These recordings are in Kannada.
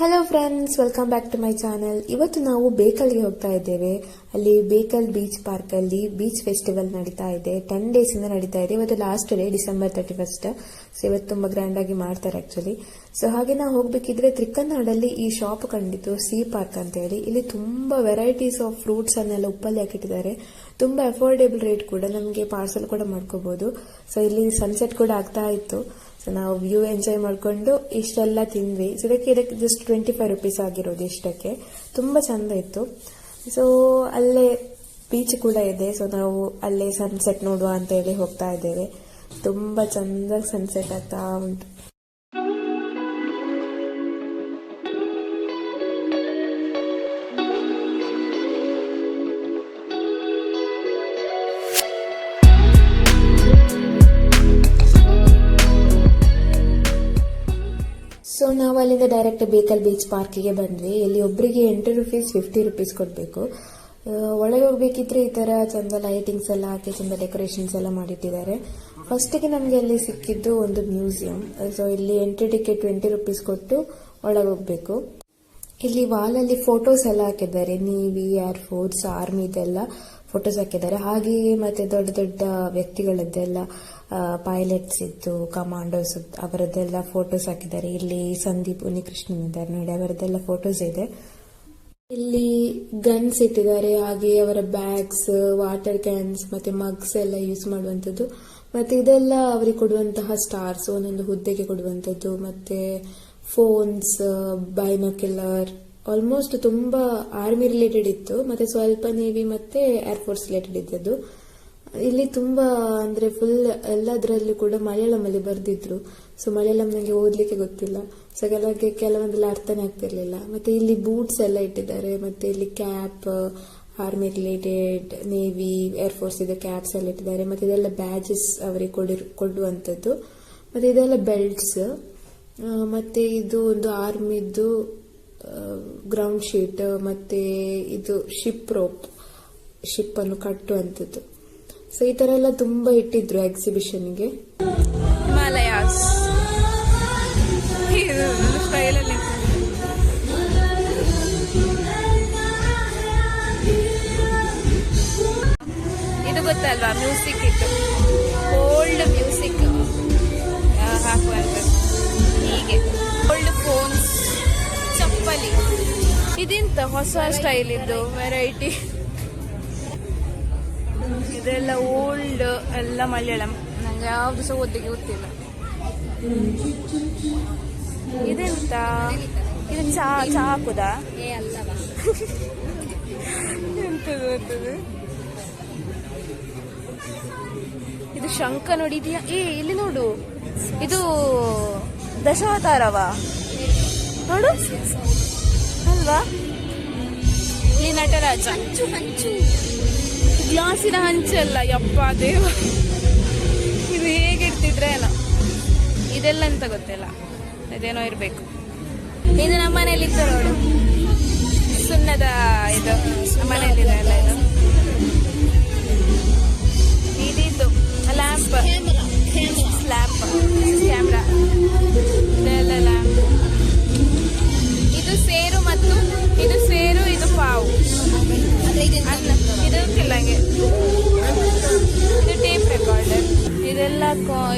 Hello friends, welcome back to my channel. ಇವತ್ತು ನಾವು ಬೇಕಲ್ಗೆ ಹೋಗ್ತಾ ಇದ್ದೇವೆ. ಅಲ್ಲಿ ಬೇಕಲ್ ಬೀಚ್ ಪಾರ್ಕ್ ಅಲ್ಲಿ ಬೀಚ್ ಫೆಸ್ಟಿವಲ್ ನಡೀತಾ ಇದೆ. 10 days ಇಂದ ನಡೀತಾ ಇದೆ. ಇವತ್ತು last day, December 31st. So ಇವತ್ತು ತುಂಬಾ ಗ್ರ್ಯಾಂಡ್ ಆಗಿ ಮಾಡ್ತಾರೆ ಆಕ್ಚುಲಿ. ಸೊ ಹಾಗೆ ನಾವು ಹೋಗ್ಬೇಕಿದ್ರೆ ತ್ರಿಕ್ಕನಾಡಲ್ಲಿ ಈ ಶಾಪ್ ಕಂಡಿತ್ತು, ಸಿ ಪಾರ್ಕ್ ಅಂತ ಹೇಳಿ. ಇಲ್ಲಿ ತುಂಬಾ ವೆರೈಟೀಸ್ ಆಫ್ ಫ್ರೂಟ್ಸ್ ಅನ್ನೆಲ್ಲ ಉಪ್ಪಲ್ಲಿ ಹಾಕಿಟ್ಟಿದ್ದಾರೆ. ತುಂಬಾ ಅಫೋರ್ಡೆಬಲ್ ರೇಟ್ ಕೂಡ, ನಮಗೆ ಪಾರ್ಸಲ್ ಕೂಡ ಮಾಡ್ಕೋಬಹುದು. ಸೊ ಇಲ್ಲಿ ಸನ್ಸೆಟ್ ಕೂಡ ಆಗ್ತಾ ಇತ್ತು. ಸೊ ನಾವು ವ್ಯೂ ಎಂಜಾಯ್ ಮಾಡ್ಕೊಂಡು ಇಷ್ಟೆಲ್ಲ ತಿಂದ್ವಿ. ಸೊ ಇದಕ್ಕೆ ಜಸ್ಟ್ 25 rupees ಆಗಿರೋದು ಇಷ್ಟಕ್ಕೆ. ತುಂಬಾ ಚಂದ ಇತ್ತು. ಸೊ ಅಲ್ಲೇ ಬೀಚ್ ಕೂಡ ಇದೆ. ಸೊ ನಾವು ಅಲ್ಲೇ ಸನ್ಸೆಟ್ ನೋಡುವ ಅಂತ ಹೇಳಿ ಹೋಗ್ತಾ ಇದ್ದೇವೆ. ತುಂಬಾ ಚಂದ ಸನ್ಸೆಟ್ ಆಗ್ತಾ ಉಂಟು. ಸೊ ನಾವು ಅಲ್ಲಿಂದ ಡೈರೆಕ್ಟ್ ಬೇಕಲ್ ಬೀಚ್ ಪಾರ್ಕಿಗೆ ಬಂದ್ವಿ. ಇಲ್ಲಿ ಒಬ್ಬರಿಗೆ ಎಂಟ್ರಿ rupees 50 rupees ಕೊಡಬೇಕು. ಒಳಗೆ ಹೋಗ್ಬೇಕಿದ್ರೆ ಈ ತರ ಚಂದ ಲೈಟಿಂಗ್ಸ್ ಎಲ್ಲ ಹಾಕಿ ಚಂದ ಡೆಕೋರೇಷನ್ಸ್ ಎಲ್ಲ ಮಾಡಿಟ್ಟಿದ್ದಾರೆ. ಫಸ್ಟಿಗೆ ನಮಗೆ ಅಲ್ಲಿ ಸಿಕ್ಕಿದ್ದು ಒಂದು ಮ್ಯೂಸಿಯಂ. ಸೊ ಇಲ್ಲಿ ಎಂಟ್ರಿ ಟಿಕೆಟ್ 20 rupees ಕೊಟ್ಟು ಒಳಗೆ ಹೋಗ್ಬೇಕು. ಇಲ್ಲಿ ವಾಲ್ ಅಲ್ಲಿ ಫೋಟೋಸ್ ಎಲ್ಲ ಹಾಕಿದ್ದಾರೆ. ನೇವಿ, ಏರ್ ಫೋರ್ಸ್, ಆರ್ಮಿ ಇದೆಲ್ಲ ಫೋಟೋಸ್ ಹಾಕಿದ್ದಾರೆ. ಹಾಗೆಯೇ ಮತ್ತೆ ದೊಡ್ಡ ದೊಡ್ಡ ವ್ಯಕ್ತಿಗಳದ್ದೆಲ್ಲ, ಪೈಲಟ್ಸ್ ಇದ್ದು, ಕಮಾಂಡೋಸ್ ಅವರದ್ದೆಲ್ಲ ಫೋಟೋಸ್ ಹಾಕಿದ್ದಾರೆ. ಇಲ್ಲಿ ಸಂದೀಪ್ ಉನ್ನಿಕೃಷ್ಣನ್ ಇದ್ದಾರೆ ನೋಡಿ, ಅವರದ್ದೆಲ್ಲ ಫೋಟೋಸ್ ಇದೆ. ಇಲ್ಲಿ ಗನ್ಸ್ ಇಟ್ಟಿದ್ದಾರೆ. ಹಾಗೆ ಅವರ ಬ್ಯಾಗ್ಸ್, ವಾಟರ್ ಕ್ಯಾನ್ಸ್ ಮತ್ತೆ ಮಗ್ಸ್ ಎಲ್ಲ ಯೂಸ್ ಮಾಡುವಂತದ್ದು. ಮತ್ತೆ ಇದೆಲ್ಲ ಅವರಿಗೆ ಕೊಡುವಂತಹ ಸ್ಟಾರ್ಸ್, ಒಂದೊಂದು ಹುದ್ದೆಗೆ ಕೊಡುವಂತದ್ದು. ಮತ್ತೆ ಫೋನ್ಸ್, ಬೈನೋಕ್ಯುಲರ್, ಆಲ್ಮೋಸ್ಟ್ ತುಂಬಾ ಆರ್ಮಿ ರಿಲೇಟೆಡ್ ಇತ್ತು. ಮತ್ತೆ ಸ್ವಲ್ಪ ನೇವಿ ಮತ್ತೆ ಏರ್ ಫೋರ್ಸ್ ರಿಲೇಟೆಡ್ ಇದ್ದದ್ದು. ಇಲ್ಲಿ ತುಂಬಾ ಅಂದ್ರೆ ಫುಲ್ ಎಲ್ಲದರಲ್ಲೂ ಕೂಡ ಮಲಯಾಳಂ ಅಲ್ಲಿ ಬರ್ದಿದ್ರು. ಸೊ ಮಲಯಾಳಂ ನಂಗೆ ಓದ್ಲಿಕ್ಕೆ ಗೊತ್ತಿಲ್ಲ. ಸೊ ಕೆಲವೊಂದೆಲ್ಲ ಅರ್ಥನೇ ಆಗ್ತಿರ್ಲಿಲ್ಲ. ಮತ್ತೆ ಇಲ್ಲಿ ಬೂಟ್ಸ್ ಎಲ್ಲ ಇಟ್ಟಿದ್ದಾರೆ. ಮತ್ತೆ ಇಲ್ಲಿ cap, army related, navy, air force ಇದೆ ಕ್ಯಾಪ್ಸ್ ಎಲ್ಲ ಇಟ್ಟಿದ್ದಾರೆ. ಮತ್ತೆ ಇದೆಲ್ಲ ಬ್ಯಾಜಸ್ ಅವರಿಗೆ ಕೊಡುವಂತದ್ದು. ಮತ್ತೆ ಇದೆಲ್ಲ ಬೆಲ್ಟ್ಸ್. ಮತ್ತೆ ಇದು ಒಂದು ಆರ್ಮಿದು ಗ್ರೌಂಡ್ ಶೀಟ್. ಮತ್ತೆ ಇದು ಶಿಪ್ ರೋಪ್, ಶಿಪ್ ಅನ್ನು ಕಟ್ಟುವಂತದ್ದು. ಸೊ ಈ ತರ ಎಲ್ಲ ತುಂಬಾ ಇಟ್ಟಿದ್ರು ಎಕ್ಸಿಬಿಷನ್ಗೆ. ಹಿಮಾಲಯಾಸ್ ಇದು ಗೊತ್ತಲ್ವಾ, ಮ್ಯೂಸಿಕ್ ಇತ್ತು, ಓಲ್ಡ್ ಮ್ಯೂಸಿಕ್ ಹಾಕುವಂಥದ್ದು. ಹೀಗೆ ಓಲ್ಡ್ ಫೋನ್ಸ್, ಚಪ್ಪಲಿ, ಇದೆಂತ ಹೊಸ ಸ್ಟೈಲ್ ಇದ್ದು ವೆರೈಟಿ. ಇದೆಲ್ಲ ಓಲ್ಡ್, ಎಲ್ಲ ಮಲಯಾಳಂ. ನಂಗೆ ಯಾವ್ದು ಸಹ ಓದಿಗೆ ಗೊತ್ತಿಲ್ಲ. ಇದೆಂತ, ಇದು ಚಾ ಹಾಕುದಾ? ಎಂತದು ಗೊತ್ತದು? ಇದು ಶಂಖ ನೋಡಿ, ಇದೆಯಾ? ಇಲ್ಲಿ ನೋಡು, ಇದು ದಶಾವತಾರವಾ ನೋಡು, ಅಲ್ವಾ? ಇಲ್ಲಿ ನಟರಾಜ. ಗ್ಲಾಸಿನ ಹಂಚಲ್ಲ, ಯಪ್ಪ ದೇವ, ಇದು ಹೇಗಿಡ್ತಿದ್ರೇನೋ. ಇದೆಲ್ಲ ಅಂತ ಗೊತ್ತಿಲ್ಲ, ಇದೇನೋ ಇರ್ಬೇಕು. ಇದು ನಮ್ಮ ಮನೇಲಿ ಇತ್ತು ನೋಡು, ಸುಣ್ಣದ ಇದು ನಮ್ಮ ಮನೆಯಲ್ಲಿದೆ ಅಲ್ಲ. ಇದು ಇದಿದ್ದು ಲ್ಯಾಂಪ್, ಕ್ಯಾಮ್ರಾ, ಇದೆಲ್ಲ ಲ್ಯಾಂಪ್. ಇದು ಸೇರು ಮತ್ತು ಇದು ಸೇರು, ಇದು ಪಾವು, ಇದು ಕಿಲ್ಲಂಗೆ, ಇದು ಟೇಪ್ ರೆಕಾರ್ಡರ್. ಇದೆಲ್ಲ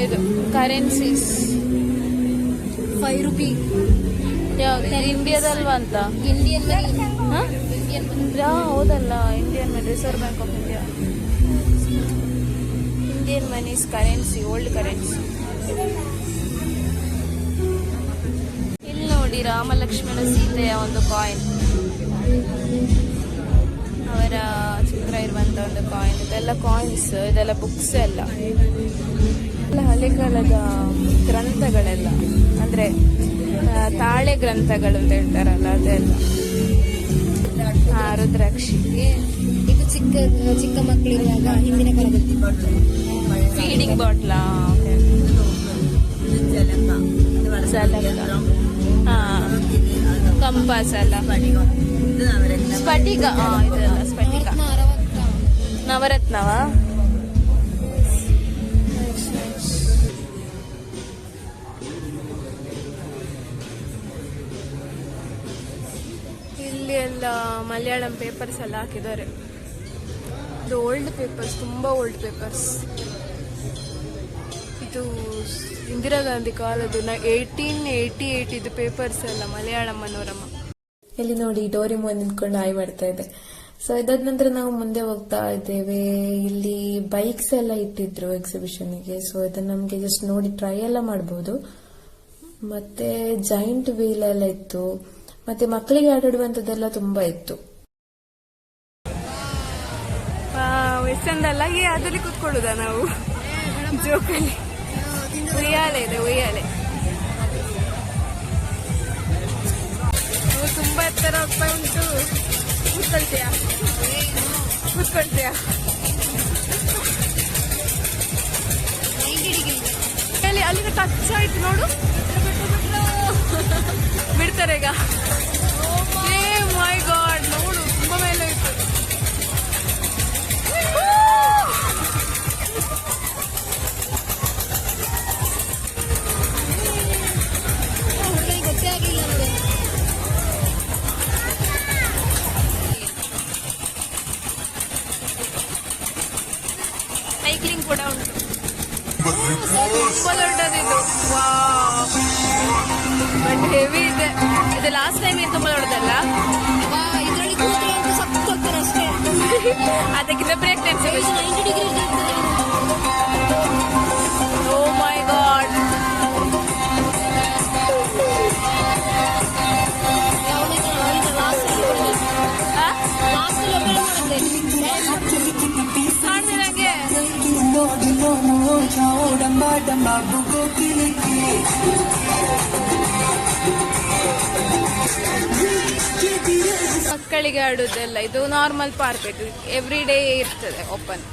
ಇದು ಕರೆನ್ಸೀಸ್. 5 rupees. ಯಾವ್ದು ಇಂಡಿಯಾದಲ್ವಾ ಅಂತ? ಇಂಡಿಯನ್ ಹೌದಲ್ಲ, Indian money, Reserve Bank of India. Indian monies currency, old currency. ಇಲ್ಲಿ ನೋಡಿ, ರಾಮಲಕ್ಷ್ಮಣ ಸೀತೆಯ ಒಂದು ಕಾಯಿನ್, ಅವರ ಚಿತ್ರ ಇರುವಂತ ಒಂದು ಕಾಯಿನ್. ಇದೆಲ್ಲ ಕಾಯಿನ್ಸ್, ಇದೆಲ್ಲ ಬುಕ್ಸ್ ಎಲ್ಲ ಹಳೆಕಾಲದ ಗ್ರಂಥಗಳೆಲ್ಲ, ಅಂದ್ರೆ ತಾಳೆ ಗ್ರಂಥಗಳು ಅಂತ ಹೇಳ್ತಾರಲ್ಲ, ಅದೆಲ್ಲ. ರುದ್ರಾಕ್ಷಿ. ಇದು ಚಿಕ್ಕ ಚಿಕ್ಕ ಮಕ್ಕಳಿರುವಾಗ ಹಿಂದಿನ ಕಾಲದಲ್ಲಿ ಫೀಡಿಂಗ್ ಬಾಟ್ಲಾ? ಕಂಪಾಸ್ ಅಲ್ಲ, ಸ್ಫಟಿಕ. ಇದೆಲ್ಲ ಸ್ಫಟಿಕ. ನವರತ್ನವಾ? ಇಲ್ಲಿ ಎಲ್ಲ ಮಲಯಾಳಂ ಪೇಪರ್ಸ್ ಎಲ್ಲ ಹಾಕಿದ್ದಾರೆ. ಇದು ಓಲ್ಡ್ ಪೇಪರ್ಸ್, ತುಂಬಾ ಓಲ್ಡ್ ಪೇಪರ್ಸ್. ಇದು ಇಂದಿರಾ ಗಾಂಧಿ ಕಾಲದ್ದು 1888 ಇದು ಪೇಪರ್ಸ್ ಎಲ್ಲ, ಮಲಯಾಳಂ ಮನೋರಮ. ಇಲ್ಲಿ ನೋಡಿ ಡೋರಿಮೋನ್ ನಿಂತ್ಕೊಂಡು ಹಾಯ್ ಮಾಡ್ತಾ ಇದೆ. ಸೊ ಇದಾದ ನಂತರ ನಾವು ಮುಂದೆ ಹೋಗ್ತಾ ಇದ್ದೇವೆ. ಇಲ್ಲಿ ಬೈಕ್ಸ್ ಎಲ್ಲ ಇಟ್ಟಿದ್ರು ಎಕ್ಸಿಬಿಷನ್ಗೆ. ಸೊ ಇದನ್ನ ನಮ್ಗೆ ಜಸ್ಟ್ ನೋಡಿ ಟ್ರೈ ಎಲ್ಲ ಮಾಡಬಹುದು. ಮತ್ತೆ ಜೈಂಟ್ ವೀಲ್ ಎಲ್ಲ ಇತ್ತು. ಮತ್ತೆ ಮಕ್ಕಳಿಗೆ ಆಟಾಡುವಂತದ್ದೆಲ್ಲ ತುಂಬಾ ಇತ್ತು. ಎಷ್ಟು ಚಂದಲ್ಲ, ಅದ್ರಲ್ಲಿ ಕೂತ್ಕೊಳ್ಳುದ ನಾವು ಜೋಕಲ್ಲಿ. ಉಯ್ಯಾಲೆ ಇದೆ, ಉಯ್ಯಾಲೆ. ತುಂಬಾ ಎತ್ತರ ಹೋಗ್ತಾ ಉಂಟು. ಕೂತ್ಕೊಳ್ತೀಯಾ? ಅಲ್ಲಿಗೆ ಟಚ್ ಆಯ್ತು ನೋಡು. ಬಿಡ್ತಾರೆ ಈಗ. ಮೈ ಗಾಡ್, ನೋಡು ತುಂಬಾ ಮೇಲೆ ಇತ್ತು. ಗೊತ್ತೇ ಆಗಿಲ್ಲ ನೋಡಿ. ಸೈಕ್ಲಿಂಗ್ ಕೂಡ ಉಂಟು. ತುಂಬಾ ದೊಡ್ಡದಿದು. ಬಟ್ ಹೆವಿ ಇದೆ. ಇದು ಲಾಸ್ಟ್ ಟೈಮ್ ಏನು ತುಂಬಾ ದೊಡ್ಡದಲ್ಲ. ಇದರಲ್ಲಿ ಕೂತ್ರೆ ಅಂತ ಸತ್ತು ಹೋಗ್ತಾರೆ ಅಷ್ಟೇ. ಅದಕ್ಕಿಂತ ಬ್ರೇಕ್ ಟೈಮ್ 90 ಡಿಗ್ರಿ ಇರ್ತದೆ. ಓ ಮೈ ಗಾಡ್. ಮಕ್ಕಳಿಗೆ ಆಡುದೆಲ್ಲ ಇದು ನಾರ್ಮಲ್ ಪಾರ್ಕ್. ಇದು ಎವ್ರಿ ಡೇ ಇರ್ತದೆ ಓಪನ್.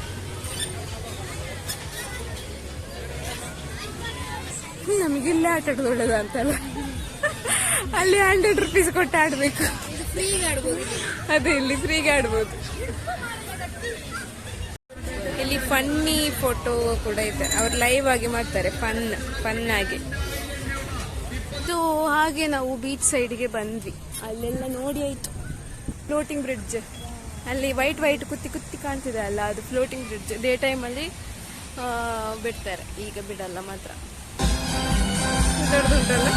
ನಮಗಿಲ್ಲೇ ಆಟ ಆಡೋದು ಒಳ್ಳೇದ ಅಂತಲ್ಲ, ಅಲ್ಲಿ 100 ರೂಪೀಸ್ ಕೊಟ್ಟು ಆಡ್ಬೇಕು. ಫ್ರೀಗೆ ಆಡ್ಬೋದು. ಅದೇ ಇಲ್ಲಿ ಫ್ರೀಗೆ ಆಡ್ಬೋದು. ಇಲ್ಲಿ ಫನ್ನಿ ಫೋಟೋ ಕೂಡ ಇದೆ. ಅವ್ರು ಲೈವ್ ಆಗಿ ಮಾಡ್ತಾರೆ, ಫನ್ ಆಗಿ. ಇದು ಹಾಗೆ ನಾವು ಬೀಚ್ ಸೈಡ್ಗೆ ಬಂದ್ವಿ. ಅಲ್ಲೆಲ್ಲ ನೋಡಿ ಆಯ್ತು. ಫ್ಲೋಟಿಂಗ್ ಬ್ರಿಡ್ಜ್ ಅಲ್ಲಿ ವೈಟ್ ಕುತ್ತಿ ಕಾಣ್ತಿದೆ ಅಲ್ಲ, ಅದು ಫ್ಲೋಟಿಂಗ್ ಬ್ರಿಡ್ಜ್. ಡೇ ಟೈಮಲ್ಲಿ ಬಿಡ್ತಾರೆ, ಈಗ ಬಿಡಲ್ಲ ಮಾತ್ರ. ದೊಡ್ಡದುಂಟಲ್ಲ.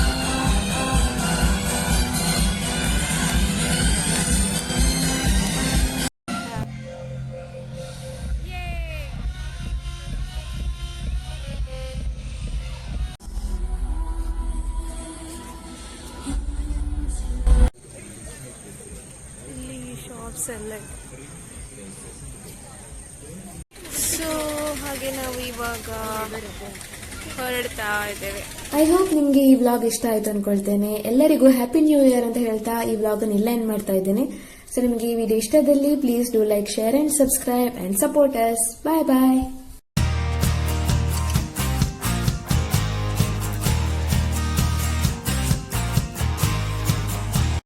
ಶಾಪ್ಸ್ ಎಲ್ಲ ಇದೆ. ಸೊ ಹಾಗೆ ನಾವು ಇವಾಗ ಹೊರಡ್ತಾ ಇದ್ದೇವೆ. ಐ ಹೋಪ್ ನಿಮ್ಗೆ ಈ ವ್ಲಾಗ್ ಇಷ್ಟ ಆಯ್ತು ಅನ್ಕೊಳ್ತೇನೆ. ಎಲ್ಲರಿಗೂ ಹ್ಯಾಪಿ ನ್ಯೂ ಇಯರ್ ಅಂತ ಹೇಳ್ತಾ ಈ ವ್ಲಾಗ್ ಅನ್ನು ಎಂಡ್ ಮಾಡ್ತಾ ಇದ್ದೇನೆ. ಸೊ ನಿಮಗೆ ಈ ವಿಡಿಯೋ ಇಷ್ಟದಲ್ಲಿ please do like, share and subscribe and support us. Bye bye.